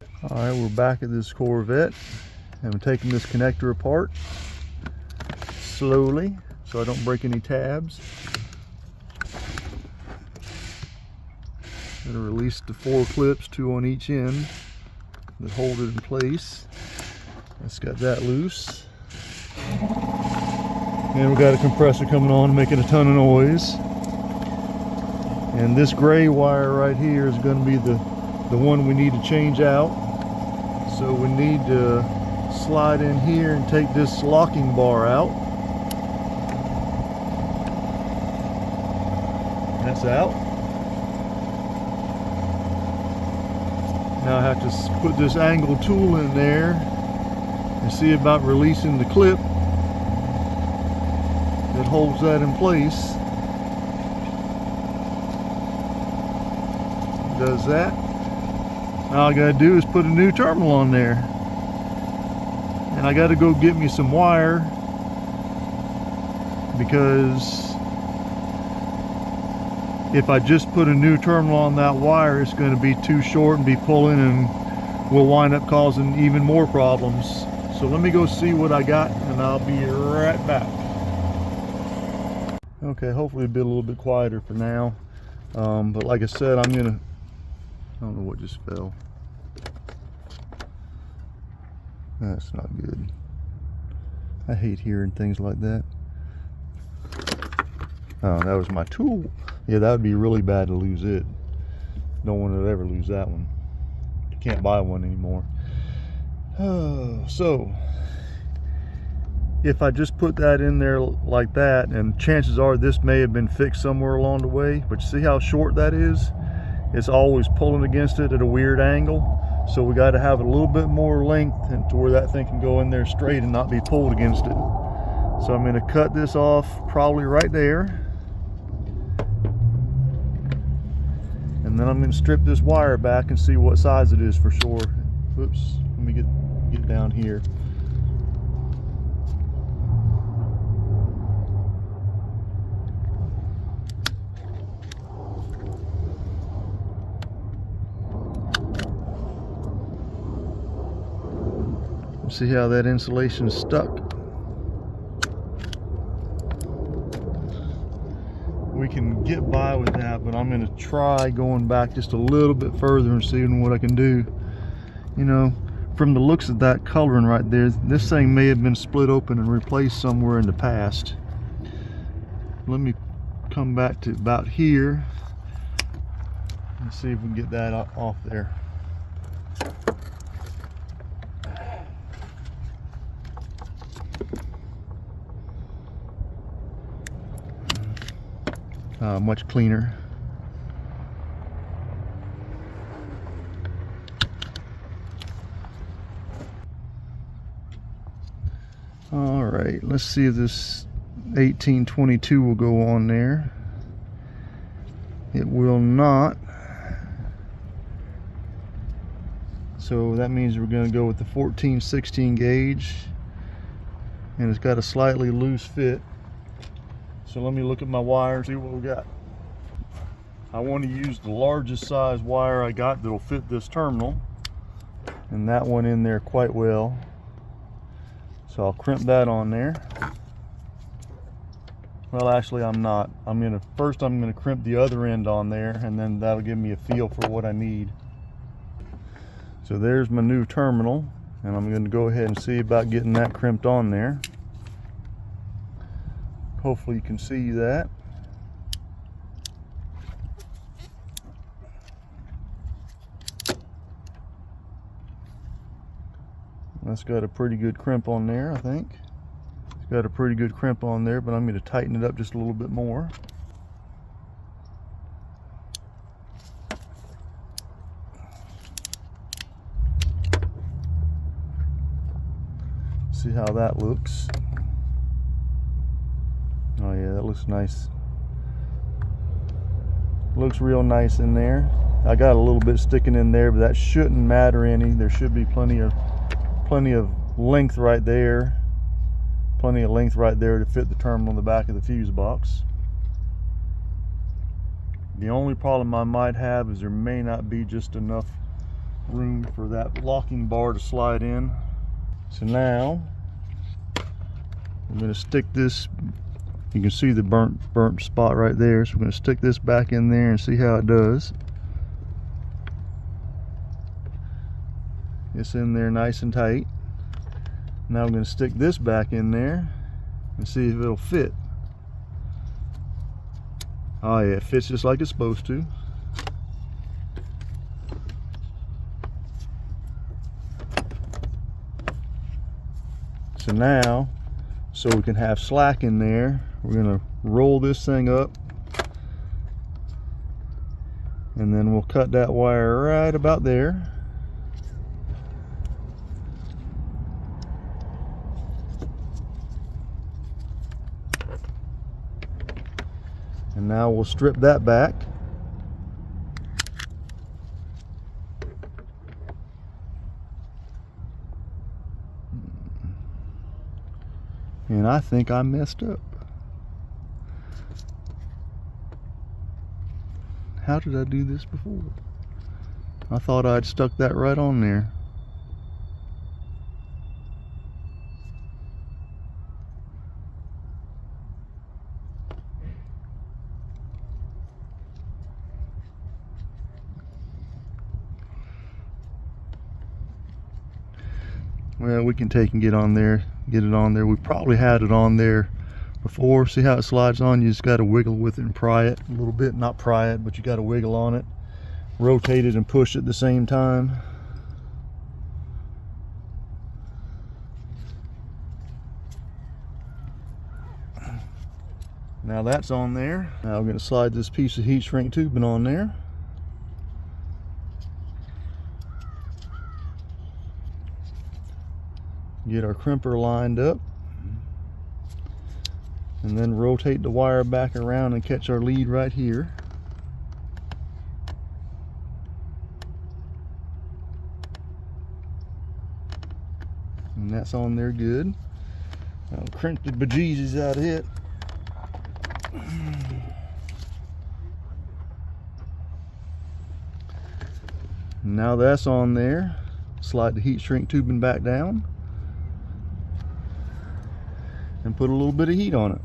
All right, we're back at this Corvette and I'm taking this connector apart slowly so I don't break any tabs. I'm going to release the 4 clips, 2 on each end, that hold it in place. Let's got that loose. And we got a compressor coming on making a ton of noise. And this gray wire right here is going to be the one we need to change out. So we need to slide in here and take this locking bar out. That's out. Now I have to put this angle tool in there and see about releasing the clip that holds that in place. Does that. Now all I gotta do is put a new terminal on there. And I gotta go get me some wire because if I just put a new terminal on that wire, it's going to be too short and be pulling and will wind up causing even more problems. So let me go see what I got and I'll be right back. Okay, hopefully it'll be a little bit quieter for now. But like I said, I don't know what just fell. That's not good. I hate hearing things like that. Oh, that was my tool. Yeah, that would be really bad to lose it. Don't want to ever lose that one. You can't buy one anymore. So, if I just put that in there like that, and chances are this may have been fixed somewhere along the way, but you see how short that is? It's always pulling against it at a weird angle. So we got to have a little bit more length and to where that thing can go in there straight and not be pulled against it. So I'm going to cut this off probably right there. And then I'm going to strip this wire back and see what size it is for sure. Oops, let me get down here. See how that insulation is stuck? We can get by with that, but I'm going to try going back just a little bit further and seeing what I can do. You know, from the looks of that coloring right there, this thing may have been split open and replaced somewhere in the past. Let me come back to about here and see if we can get that off there. Much cleaner. All right, let's see if this 1822 will go on there. It will not. So that means we're going to go with the 14-16 gauge, and it's got a slightly loose fit. So let me look at my wire and see what we got. I want to use the largest size wire I got that'll fit this terminal, and that one in there quite well. So I'll crimp that on there. Well, actually I'm not. First I'm gonna crimp the other end on there, and then that'll give me a feel for what I need. So there's my new terminal, and I'm gonna go ahead and see about getting that crimped on there. Hopefully you can see that. That's got a pretty good crimp on there, I think. It's got a pretty good crimp on there, but I'm going to tighten it up just a little bit more. See how that looks. Oh yeah, that looks nice. Looks real nice in there. I got a little bit sticking in there, but that shouldn't matter any. There should be plenty of length right there. Plenty of length right there to fit the terminal in the back of the fuse box. The only problem I might have is there may not be just enough room for that locking bar to slide in. So now I'm going to stick this, you can see the burnt spot right there, so we're going to stick this back in there and see how it does. It's in there nice and tight. Now I'm going to stick this back in there and see if it'll fit. Oh yeah, it fits just like it's supposed to. So now, so we can have slack in there, we're going to roll this thing up, and then we'll cut that wire right about there. And now we'll strip that back. And I think I messed up. How did I do this before? I thought I'd stuck that right on there. Well, we can take and get it on there. We probably had it on there before. See how it slides on? You just got to wiggle with it and pry it a little bit. Not pry it, but you got to wiggle on it. Rotate it and push at the same time. Now that's on there. Now I'm going to slide this piece of heat shrink tubing on there. Get our crimper lined up, and then rotate the wire back around and catch our lead right here. And that's on there good. I'll crimp the bejesus out of it. Now that's on there. Slide the heat shrink tubing back down and put a little bit of heat on it.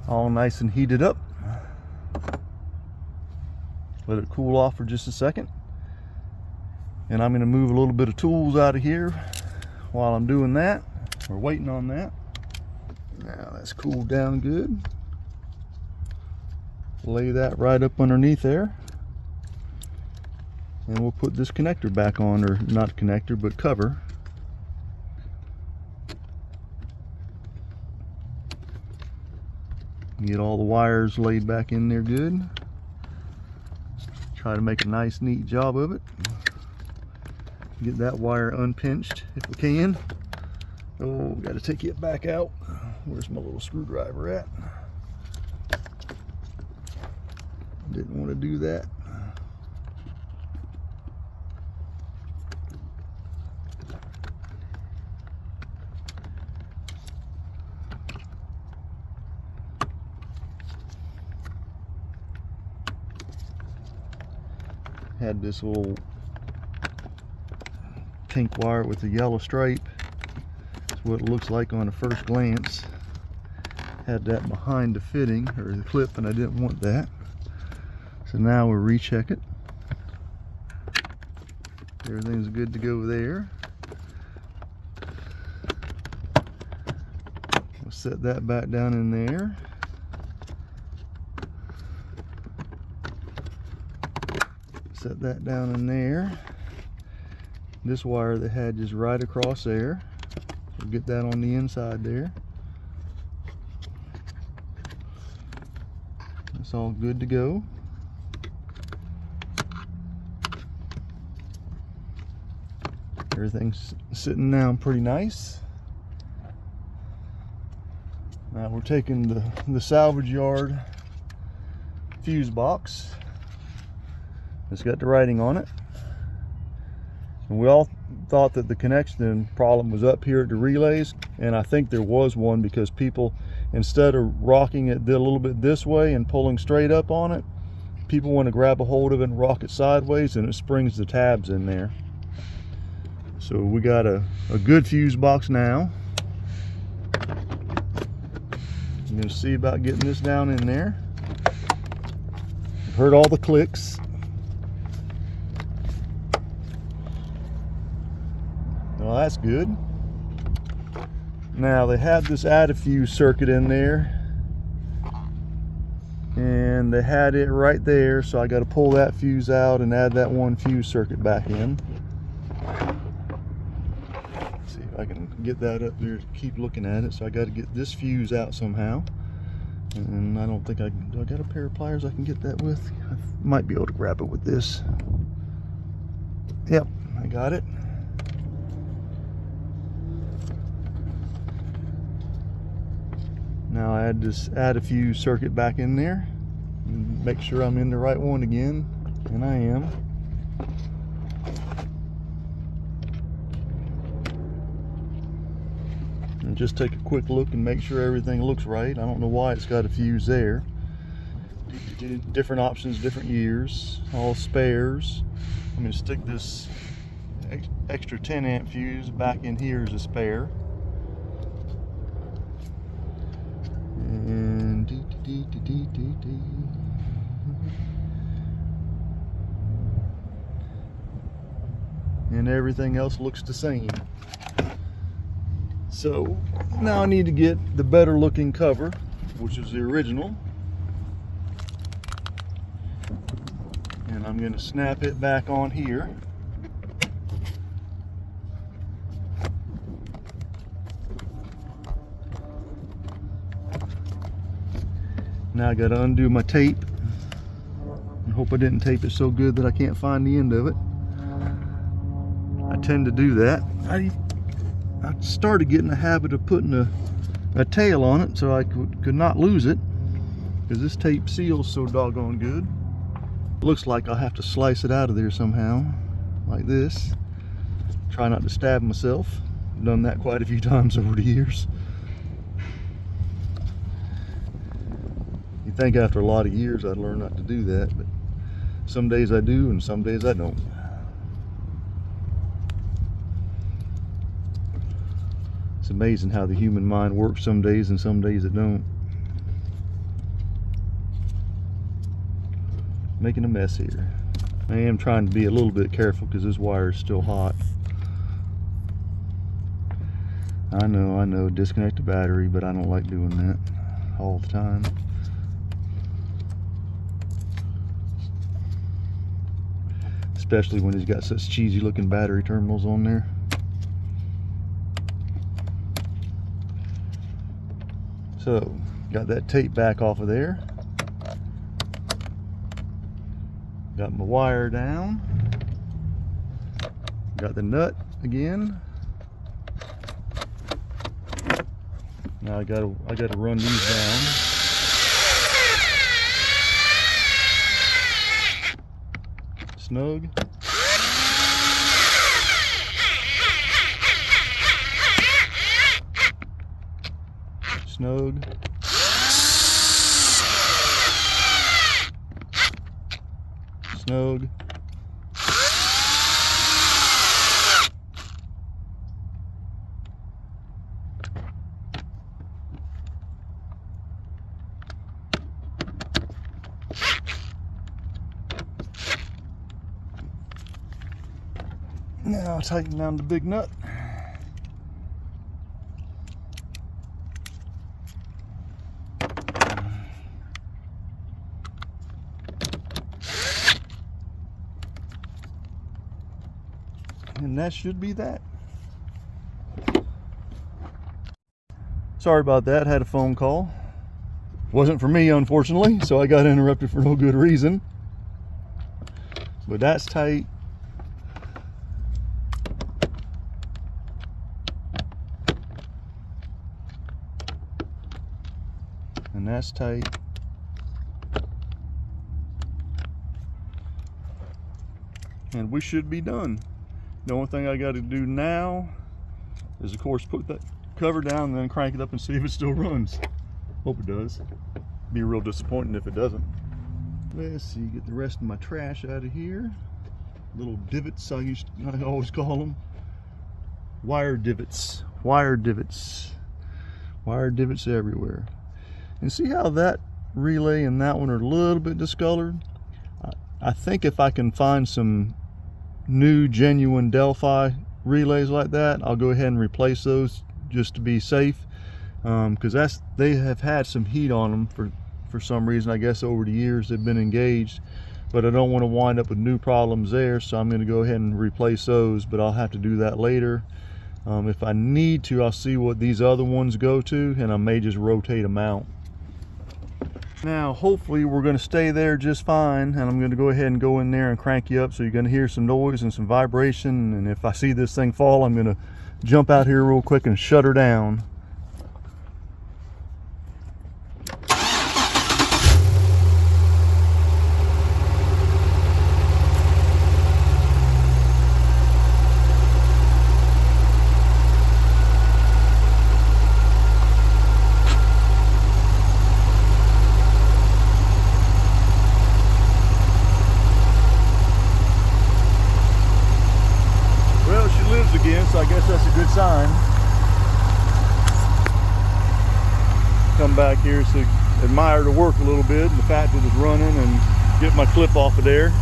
All nice and heated up. Let it cool off for just a second. And I'm going to move a little bit of tools out of here while I'm doing that. We're waiting on that. Now that's cooled down good. Lay that right up underneath there. And we'll put this connector back on, or not connector, but cover. Get all the wires laid back in there good. Try to make a nice, neat job of it. Get that wire unpinched if we can. Oh, got to take it back out. Where's my little screwdriver at? Didn't want to do that. Had this little pink wire with the yellow stripe. That's what it looks like on a first glance. Had that behind the fitting, or the clip, and I didn't want that. So now we'll recheck it. Everything's good to go there. We'll set that back down in there. Set that down in there. This wire that had just right across there. We'll get that on the inside there. It's all good to go. Everything's sitting down pretty nice. Now we're taking the salvage yard fuse box. It's got the writing on it. And we all thought that the connection problem was up here at the relays, and I think there was one, because people, instead of rocking it a little bit this way and pulling straight up on it, people want to grab a hold of it and rock it sideways, and it springs the tabs in there. So we got a good fuse box now. I'm going to see about getting this down in there. I've heard all the clicks. Well, that's good. Now they had this add a fuse circuit in there, and they had it right there, so I got to pull that fuse out and add that one fuse circuit back in. Let's see if I can get that up there to keep looking at it. So I got to get this fuse out somehow, and I don't think I can. Do I got a pair of pliers I can get that with? I might be able to grab it with this. Yep, I got it. Now I add a fuse circuit back in there and make sure I'm in the right one again, and I am. And just take a quick look and make sure everything looks right. I don't know why it's got a fuse there. Different options, different years, all spares. I'm going to stick this extra 10 amp fuse back in here as a spare. And everything else looks the same. So now I need to get the better looking cover, which is the original, and I'm going to snap it back on here. Now I got to undo my tape and hope I didn't tape it so good that I can't find the end of it. I tend to do that. I started getting a habit of putting a tail on it so I could not lose it, because this tape seals so doggone good. It looks like I'll have to slice it out of there somehow, like this. Try not to stab myself. I've done that quite a few times over the years. You'd think after a lot of years I'd learn not to do that, but some days I do and some days I don't. It's amazing how the human mind works some days and some days it don't. Making a mess here. I am trying to be a little bit careful because this wire is still hot. I know, disconnect the battery, but I don't like doing that all the time. Especially when he's got such cheesy looking battery terminals on there. So, got that tape back off of there. Got my wire down. Got the nut again. Now I gotta run these down. Snug. Snug. Snug. Now I'll tighten down the big nut. And that should be that. Sorry about that, had a phone call. Wasn't for me, unfortunately, so I got interrupted for no good reason. But that's tight. And that's tight. And we should be done. The only thing I got to do now is, of course, put that cover down and then crank it up and see if it still runs. Hope it does. Be real disappointing if it doesn't. Let's see, get the rest of my trash out of here. Little divots, I always call them. Wire divots. Wire divots. Wire divots everywhere. And see how that relay and that one are a little bit discolored? I think if I can find some new genuine Delphi relays like that, I'll go ahead and replace those just to be safe, because they have had some heat on them for some reason. I guess over the years they've been engaged, but I don't want to wind up with new problems there, so I'm going to go ahead and replace those, but I'll have to do that later. If I need to, I'll see what these other ones go to, and I may just rotate them out. Now hopefully we're going to stay there just fine, and I'm going to go ahead and go in there and crank you up, so you're going to hear some noise and some vibration, and if I see this thing fall, I'm going to jump out here real quick and shut her down. Again, so I guess that's a good sign. Come back here to admire the work a little bit and the fact that it's running, and get my clip off of there.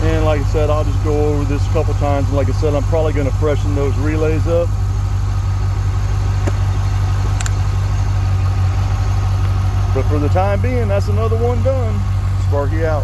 And like I said, I'll just go over this a couple times, and like I said, I'm probably going to freshen those relays up. But for the time being, that's another one done. Sparky out.